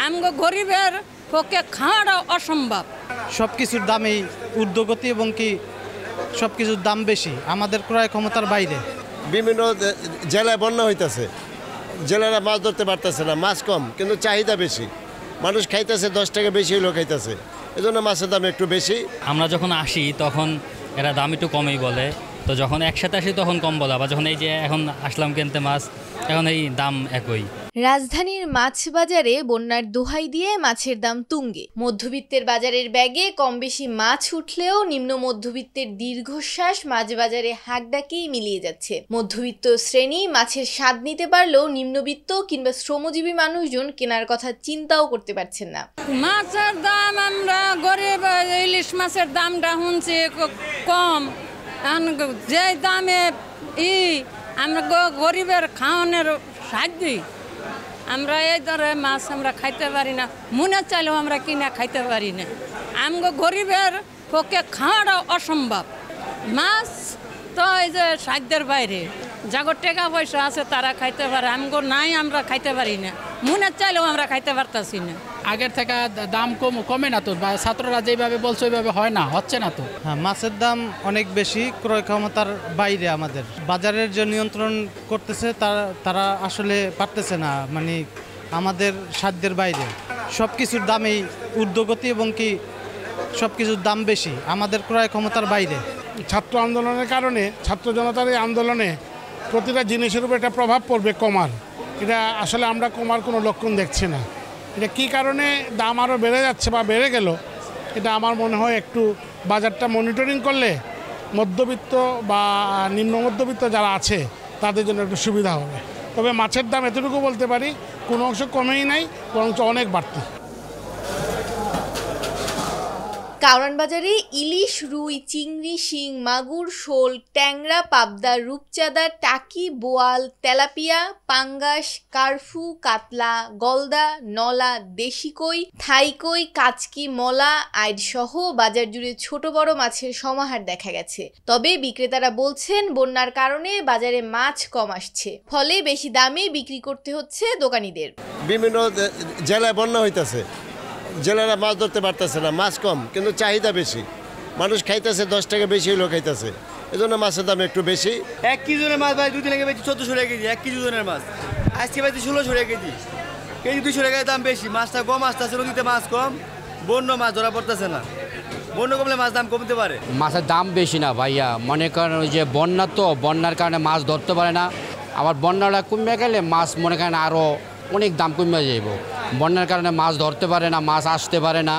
আমগো গরিবের পক্ষে খাওয়াটা অসম্ভব। সব কিছুর দামেই ঊর্ধ্বগতি এবং কি সব কিছুর দাম বেশি, আমাদের ক্রয় ক্ষমতার বাইরে। বিভিন্ন জেলায় বন্যা হইতেছে, জেলেরা মাছ ধরতে পারতেছে না, মাছ কম কিন্তু চাহিদা বেশি, মানুষ খাইতেছে 10 টাকা বেশি হইলেও খাইতেছে, এজন্য মাছের দাম একটু বেশি। আমরা যখন আসি তখন এরা দাম একটু কমেই বলে, তো যখন একসাথে আসি তখন কম বলে, আবার যখন এই যে এখন আসলাম কিনতে মাছ, এখন এই দাম একই। রাজধানীর মাছ বাজারে বন্যার দোহাই দিয়ে মাছের দাম তুঙ্গে। মধ্যবিত্তের বাজারের ব্যাগে কম বেশি মাছ উঠলেও নিম্ন মধ্যবিত্তের দীর্ঘশ্বাস মাছ বাজারে হাঁক ডাকেই মিলিয়ে যাচ্ছে। মধ্যবিত্ত শ্রেণী মাছের স্বাদ নিতে পারলেও নিম্নবিত্ত কিংবা শ্রমজীবী মানুষজন কেনার কথা চিন্তাও করতে পারছেন না। মাছের দাম আমরা গরিব, ইলিশ মাছের দামটা শুনছি কম, যে দামে আমরা গরিবের খাওয়ানোর সাহায্য, আমরা এই ধরে মাছ আমরা খাইতে পারি না, মনে চাইলেও আমরা কিনা খাইতে পারি না। আমগো গরিবের পক্ষে খাওয়াটা অসম্ভব। মাছ তো এই যে সাধ্যের বাইরে, যাগর টাকা পয়সা আছে তারা খাইতে পারে, আমগো নাই, আমরা খাইতে পারি না, মনে চাইলেও আমরা খাইতে পারতাছি না। আগের থেকে দাম কমে না তো, বা ছাত্ররা যেভাবে বলছে ওইভাবে হয় না, হচ্ছে না তো। হ্যাঁ, মাছের দাম অনেক বেশি, ক্রয় ক্ষমতার বাইরে। আমাদের বাজারের যে নিয়ন্ত্রণ করতেছে তারা আসলে পারতেছে না, মানে আমাদের সাধ্যের বাইরে। সব কিছুর দামেই ঊর্ধ্বগতি এবং কি সব কিছুর দাম বেশি, আমাদের ক্রয় ক্ষমতার বাইরে। ছাত্র আন্দোলনের কারণে, ছাত্র জনতার এই আন্দোলনে প্রতিটা জিনিসের উপর একটা প্রভাব পড়বে কমার, এটা আসলে আমরা কমার কোনো লক্ষণ দেখছি না। এটা কী কারণে দাম আরও বেড়ে যাচ্ছে বা বেড়ে গেল, এটা আমার মনে হয় একটু বাজারটা মনিটরিং করলে মধ্যবিত্ত বা নিম্ন মধ্যবিত্ত যারা আছে তাদের জন্য একটু সুবিধা হবে। তবে মাছের দাম এতটুকু বলতে পারি, কোনো অংশ কমেই নাই, বরঞ্চ অনেক বাড়তি। কারওয়ান বাজারে ইলিশ, রুই, চিংড়ি, শিং, মাগুর, শোল, ট্যাংরা, পাবদা, রূপচাঁদা, টাকি, বোয়াল, তেলাপিয়া, পাঙ্গাস, কারফু, কাতলা, গলদা, নলা, দেশি কই, থাই কই, কাচকি, মলা, আইড সহ বাজার জুড়ে ছোট বড় মাছের সমাহার দেখা গেছে। তবে বিক্রেতারা বলছেন বন্যার কারণে বাজারে মাছ কম আসছে, ফলে বেশি দামে বিক্রি করতে হচ্ছে দোকানীদের। বিভিন্ন জেলায় বন্যা হইতেছে, জেলেরা মাছ ধরতে পারতেছে না, মাছ কম কিন্তু চাহিদা বেশি, মানুষ খাইতেছে 10 টাকা বেশি হইলেও খাইতেছে, এজন্য মাছের দাম একটু বেশি। 1 কেজি ওজনের মাছ ভাই 2 দিন আগে বেশি 1400 টাকা কেজি, 1 কেজি ওজনের মাছ আজকে ভাই 1600 টাকা কেজি, 200 টাকা দাম বেশি। মাছটা কম আসতেছে, নদীতে মাছ কম, বন্য মাছ ধরা পড়তেছে না, বন্য কমলে মাছ দাম কমতে পারে। মাছের দাম বেশি না ভাইয়া, মনে করেন ওই যে বন্যা, তো বন্যার কারণে মাছ ধরতে পারে না, আবার বন্যাটা কমে গেলে মাছ মনে করেন আরও অনেক দাম কমে যাইব। বন্যার কারণে মাছ ধরতে পারে না, মাছ আসতে পারে না।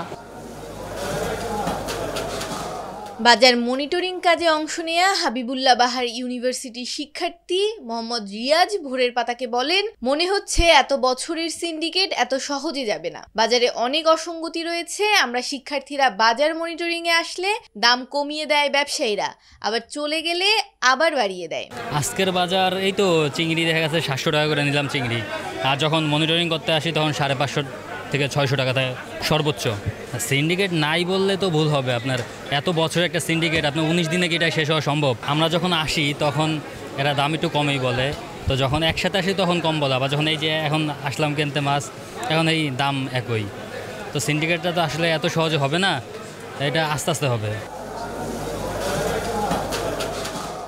বাজার মনিটরিং কাজে অংশ নেয়া হাবিবুল্লাহ বাহার ইউনিভার্সিটির শিক্ষার্থী মোহাম্মদ রিয়াজ ভোরের পাতাকে বলেন, মনে হচ্ছে এত বছরের সিন্ডিকেট এত সহজে যাবে না, বাজারে অনেক অসঙ্গতি রয়েছে। আমরা শিক্ষার্থীরা বাজার মনিটরিং এ আসলে দাম কমিয়ে দেয় ব্যবসায়ীরা, আবার চলে গেলে আবার বাড়িয়ে দেয়। আজকের বাজার এই তো চিংড়ি দেখা গেছে 700 টাকা করে নিলাম চিংড়ি, আর যখন মনিটরিং করতে আসি তখন 550 থেকে 600 টাকা সর্বোচ্চ। সিন্ডিকেট নাই বললে তো ভুল হবে, আপনার এত বছরের একটা সিন্ডিকেট, আপনার 19 দিনে কি এটা শেষ হওয়া সম্ভব? আমরা যখন আসি তখন এরা দাম একটু কমেই বলে, তো যখন একসাথে আসি তখন কম বলে, আবার যখন এই যে এখন আসলাম কিনতে মাছ, এখন এই দাম একই। তো সিন্ডিকেটটা তো আসলে এত সহজে হবে না, এটা আস্তে আস্তে হবে।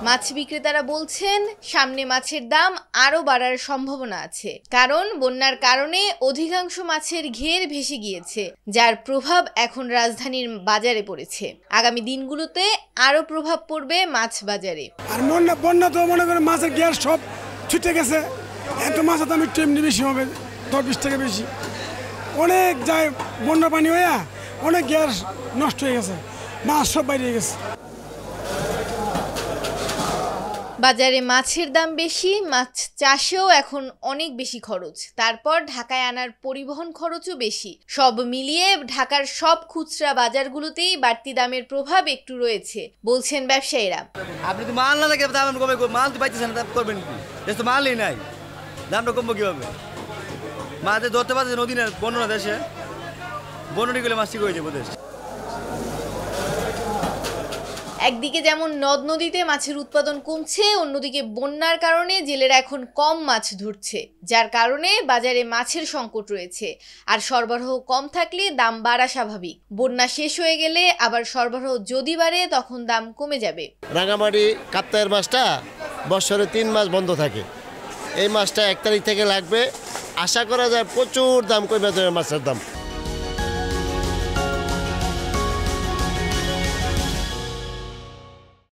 মাছ বিক্রেতারা বলছেন সামনে মাছের দাম আরও বাড়ার সম্ভাবনা আছে, কারণ বন্যার কারণে অধিকাংশ মাছের ঘের ভেসে গিয়েছে, যার প্রভাব এখন রাজধানীর বাজারে পড়েছে। আগামী দিনগুলোতে আরও প্রভাব পড়বে মাছ বাজারে। আর বন্যা তো মনে করেন মাছের ঘের সব ছুটে গেছে, এত মাছের দাম একটু এমনি বেশি হবে, 10-20 টাকা বেশি। অনেক যায় বন্যা পানি হয়ে অনেক ঘের নষ্ট হয়ে গেছে, মাছ সব বাইরে গেছে। বাজারে মাছের দাম বেশি, মাছ চাষেও এখন অনেক বেশি খরচ, তারপর ঢাকায় আনার পরিবহন খরচও বেশি। সব মিলিয়ে ঢাকার সব খুচরা বাজারগুলোতেই বাড়তি দামের প্রভাব একটু রয়েছে বলছেন ব্যবসায়ীরা। আপনি তো মাল না লাগে দাম কমে, মাল তো পাইতেছেন না, করবেন কি? দেশ তো মালই নাই, দামটা কমবো কীভাবে? মাছ ধরতে পারছে নদী না, বন্য দেশে বন্যটি গেলে মাছ ঠিক হয়ে যাবো দেশ। একদিকে যেমন নদ নদীতে মাছের উৎপাদন কমছে, অন্যদিকে বন্যার কারণে জেলেরা এখন কম মাছ ধরছে, যার কারণে বাজারে মাছের সংকট রয়েছে। আর সরবরাহ কম থাকলে দাম বাড়া স্বাভাবিক। বন্যা শেষ হয়ে গেলে আবার সরবরাহ যদি বাড়ে তখন দাম কমে যাবে। রাঙামাটি কাপ্তায়ের মাছটা বছরে 3 মাস বন্ধ থাকে। এই মাছটা 1 তারিখ থেকে লাগবে, আশা করা যায় প্রচুর দাম কমে যাবে মাছের দাম।